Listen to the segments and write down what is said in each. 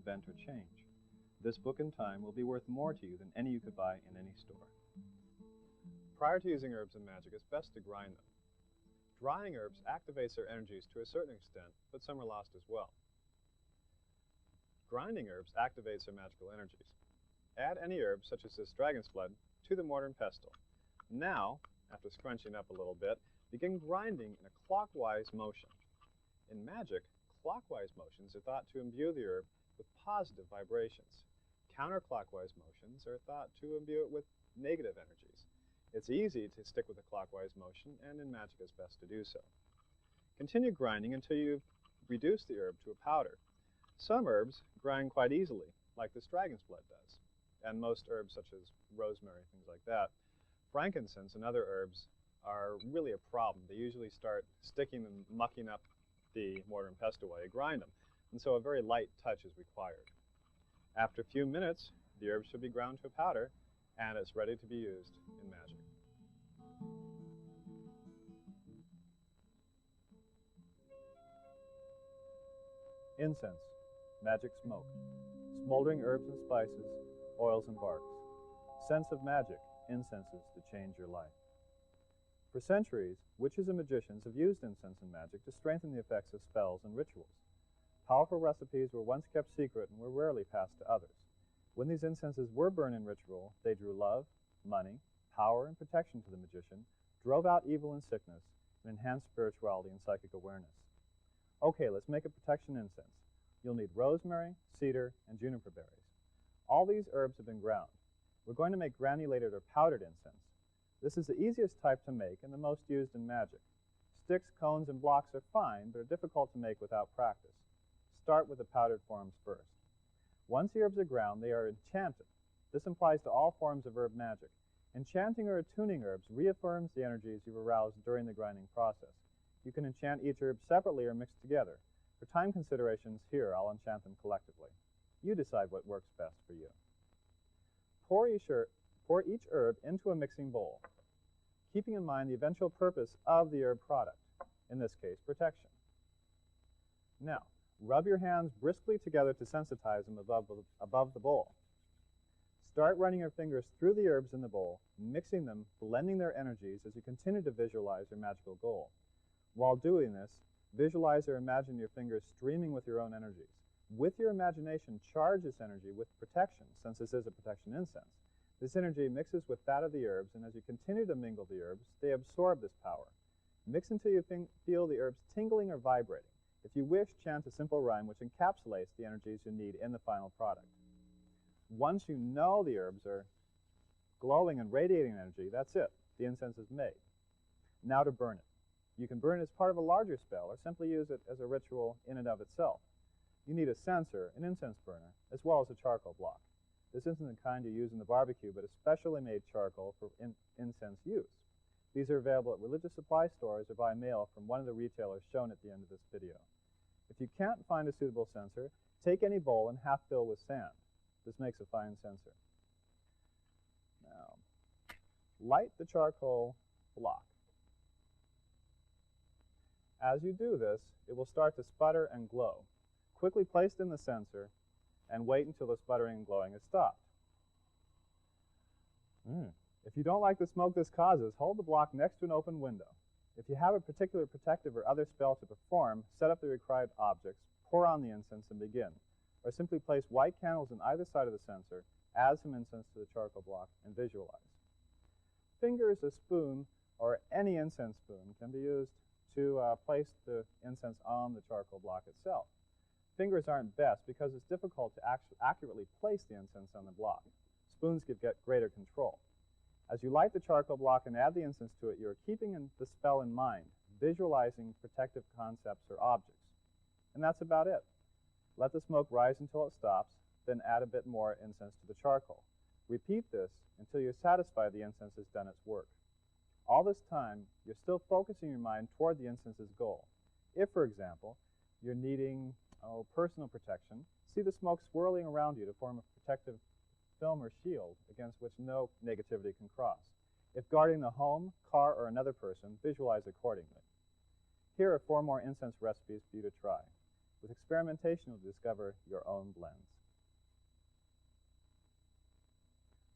invent, or change. This book in time will be worth more to you than any you could buy in any store. Prior to using herbs in magic, it's best to grind them. Drying herbs activates their energies to a certain extent, but some are lost as well. Grinding herbs activates their magical energies. Add any herb, such as this dragon's blood, to the mortar and pestle. Now, after scrunching up a little bit, begin grinding in a clockwise motion. In magic, clockwise motions are thought to imbue the herb with positive vibrations. Counterclockwise motions are thought to imbue it with negative energies. It's easy to stick with a clockwise motion, and in magic it's best to do so. Continue grinding until you've reduced the herb to a powder. Some herbs grind quite easily, like this dragon's blood does, and most herbs such as rosemary, things like that. Frankincense and other herbs are really a problem. They usually start sticking and mucking up the mortar and pestle while you grind them, and so a very light touch is required. After a few minutes, the herbs should be ground to a powder, and it's ready to be used in magic. Incense, magic smoke, smoldering herbs and spices, oils and barks. Sense of magic, incenses to change your life. For centuries, witches and magicians have used incense in magic to strengthen the effects of spells and rituals. Powerful recipes were once kept secret and were rarely passed to others. When these incenses were burned in ritual, they drew love, money, power, and protection to the magician, drove out evil and sickness, and enhanced spirituality and psychic awareness. Okay, let's make a protection incense. You'll need rosemary, cedar, and juniper berries. All these herbs have been ground. We're going to make granulated or powdered incense. This is the easiest type to make and the most used in magic. Sticks, cones, and blocks are fine, but are difficult to make without practice. Start with the powdered forms first. Once the herbs are ground, they are enchanted. This applies to all forms of herb magic. Enchanting or attuning herbs reaffirms the energies you've aroused during the grinding process. You can enchant each herb separately or mixed together. For time considerations, here I'll enchant them collectively. You decide what works best for you. Pour each herb into a mixing bowl, keeping in mind the eventual purpose of the herb product, in this case, protection. Now, rub your hands briskly together to sensitize them above the bowl. Start running your fingers through the herbs in the bowl, mixing them, blending their energies as you continue to visualize your magical goal. While doing this, visualize or imagine your fingers streaming with your own energies. With your imagination, charge this energy with protection, since this is a protection incense. This energy mixes with that of the herbs, and as you continue to mingle the herbs, they absorb this power. Mix until you feel the herbs tingling or vibrating. If you wish, chant a simple rhyme which encapsulates the energies you need in the final product. Once you know the herbs are glowing and radiating energy, that's it. The incense is made. Now to burn it. You can burn it as part of a larger spell or simply use it as a ritual in and of itself. You need a censer, an incense burner, as well as a charcoal block. This isn't the kind you use in the barbecue, but a specially made charcoal for incense use. These are available at religious supply stores or by mail from one of the retailers shown at the end of this video. If you can't find a suitable censer, take any bowl and half fill with sand. This makes a fine censer. Now, light the charcoal block. As you do this, it will start to sputter and glow. Quickly place it in the censer and wait until the sputtering and glowing is stopped. If you don't like the smoke this causes, hold the block next to an open window. If you have a particular protective or other spell to perform, set up the required objects, pour on the incense, and begin. Or simply place white candles on either side of the censer, add some incense to the charcoal block, and visualize. Fingers, a spoon, or any incense spoon can be used to place the incense on the charcoal block itself. Fingers aren't best because it's difficult to accurately place the incense on the block. Spoons give greater control. As you light the charcoal block and add the incense to it, you are keeping the spell in mind, visualizing protective concepts or objects. And that's about it. Let the smoke rise until it stops, then add a bit more incense to the charcoal. Repeat this until you're satisfied the incense has done its work. All this time, you're still focusing your mind toward the incense's goal. If, for example, you're needing personal protection, see the smoke swirling around you to form a protective film or shield against which no negativity can cross. If guarding the home, car, or another person, visualize accordingly. Here are 4 more incense recipes for you to try. With experimentation, you'll discover your own blends.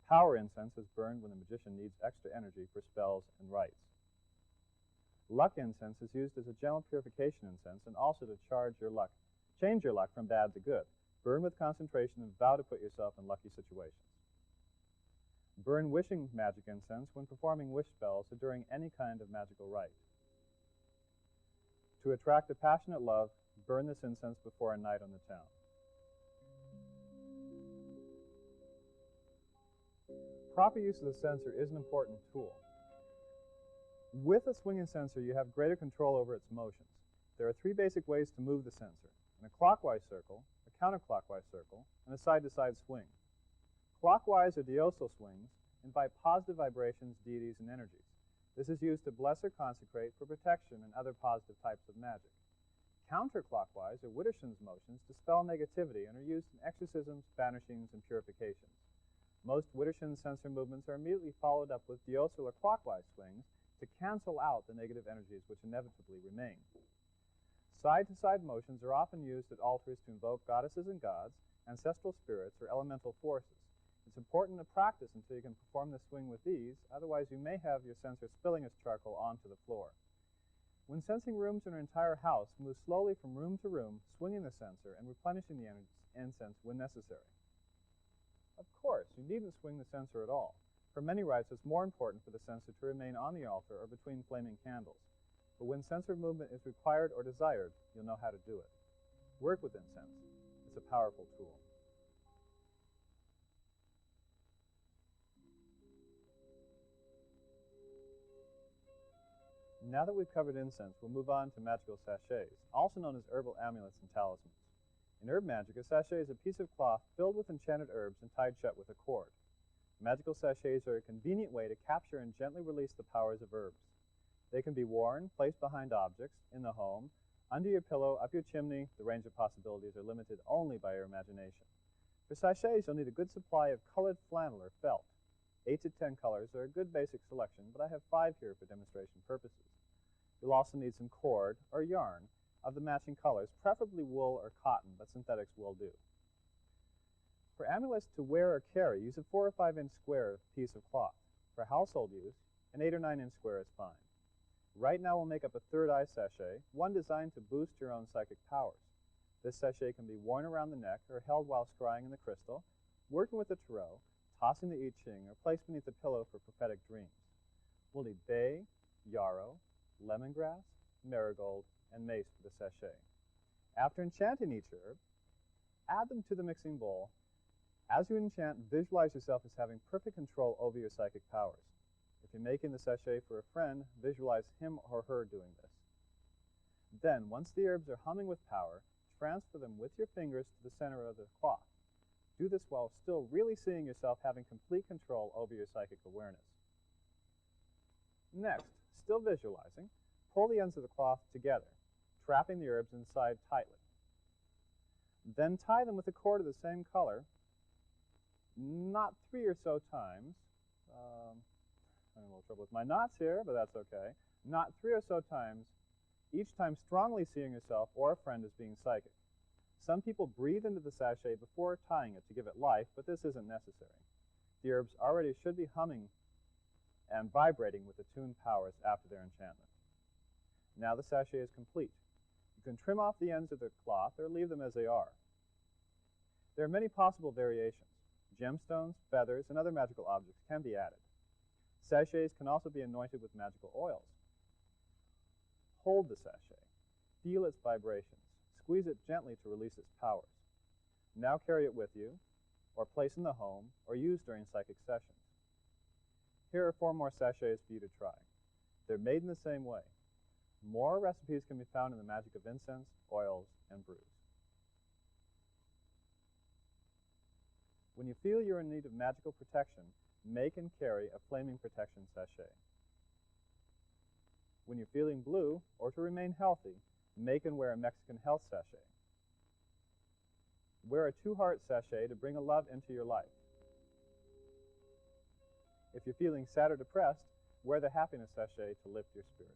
Power incense is burned when the magician needs extra energy for spells and rites. Luck incense is used as a gentle purification incense and also to change your luck from bad to good. Burn with concentration and vow to put yourself in lucky situations. Burn wishing magic incense when performing wish spells or during any kind of magical rite. To attract a passionate love, burn this incense before a night on the town. Proper use of the censer is an important tool. With a swinging censer, you have greater control over its motions. There are 3 basic ways to move the censer: in a clockwise circle, a counterclockwise circle, and a side-to-side swing. Clockwise or diosal swings invite positive vibrations, deities, and energies. This is used to bless or consecrate for protection and other positive types of magic. Counterclockwise or widdershins motions dispel negativity and are used in exorcisms, banishings, and purifications. Most widdershins censer movements are immediately followed up with diosal or clockwise swings to cancel out the negative energies which inevitably remain. Side-to-side motions are often used at altars to invoke goddesses and gods, ancestral spirits, or elemental forces. It's important to practice until you can perform the swing with ease, otherwise you may have your censer spilling its charcoal onto the floor. When sensing rooms in an entire house, move slowly from room to room, swinging the censer and replenishing the incense when necessary. Of course, you needn't swing the censer at all. For many rites, it's more important for the censer to remain on the altar or between flaming candles. But when censer movement is required or desired, you'll know how to do it. Work with incense. It's a powerful tool. Now that we've covered incense, we'll move on to magical sachets, also known as herbal amulets and talismans. In herb magic, a sachet is a piece of cloth filled with enchanted herbs and tied shut with a cord. Magical sachets are a convenient way to capture and gently release the powers of herbs. They can be worn, placed behind objects, in the home, under your pillow, up your chimney. The range of possibilities are limited only by your imagination. For sachets, you'll need a good supply of colored flannel or felt. 8 to 10 colors are a good basic selection, but I have 5 here for demonstration purposes. You'll also need some cord or yarn of the matching colors, preferably wool or cotton, but synthetics will do. For amulets to wear or carry, use a 4 or 5 inch square piece of cloth. For household use, an 8 or 9 inch square is fine. Right now we'll make up a third eye sachet, one designed to boost your own psychic powers. This sachet can be worn around the neck or held while scrying in the crystal, working with the tarot, tossing the I Ching, or placed beneath the pillow for prophetic dreams. We'll need bay, yarrow, lemongrass, marigold, and mace for the sachet. After enchanting each herb, add them to the mixing bowl. As you enchant, visualize yourself as having perfect control over your psychic powers. If you're making the sachet for a friend, visualize him or her doing this. Then, once the herbs are humming with power, transfer them with your fingers to the center of the cloth. Do this while still really seeing yourself having complete control over your psychic awareness. Next, still visualizing, pull the ends of the cloth together, trapping the herbs inside tightly. Then tie them with a cord of the same color, knot 3 or so times. I'm having a little trouble with my knots here, but that's okay. Knot 3 or so times, each time strongly seeing yourself or a friend as being psychic. Some people breathe into the sachet before tying it to give it life, but this isn't necessary. The herbs already should be humming and vibrating with attuned powers after their enchantment. Now the sachet is complete. You can trim off the ends of the cloth or leave them as they are. There are many possible variations. Gemstones, feathers, and other magical objects can be added. Sachets can also be anointed with magical oils. Hold the sachet. Feel its vibrations. Squeeze it gently to release its powers. Now carry it with you, or place in the home, or use during psychic sessions. Here are 4 more sachets for you to try. They're made in the same way. More recipes can be found in the magic of incense, oils, and brews. When you feel you're in need of magical protection, make and carry a flaming protection sachet. When you're feeling blue, or to remain healthy, make and wear a Mexican health sachet. Wear a 2-heart sachet to bring a love into your life. If you're feeling sad or depressed, wear the happiness sachet to lift your spirits.